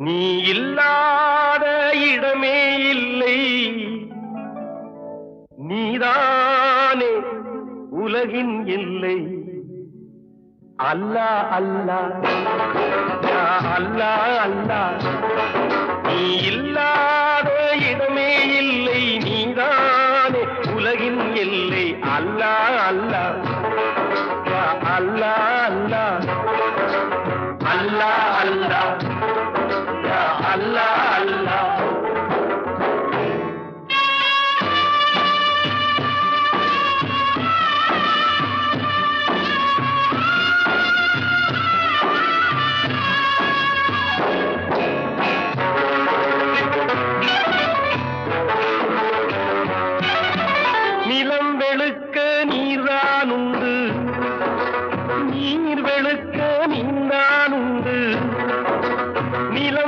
நீ இல்லாத இடமே இல்லை, நீதானே உலகின் இல்லை. அல்லாஹ் அல்லாஹ் யா அல்லாஹ் அல்லாஹ், நீ இல்லாத இடமே இல்லை, நீதானே உலகின் எல்லை. அல்லாஹ் அல்லாஹ் யா அல்லாஹ் அல்லாஹ், அல்லாஹ் அல்லாஹ் யா அல்லாஹ்.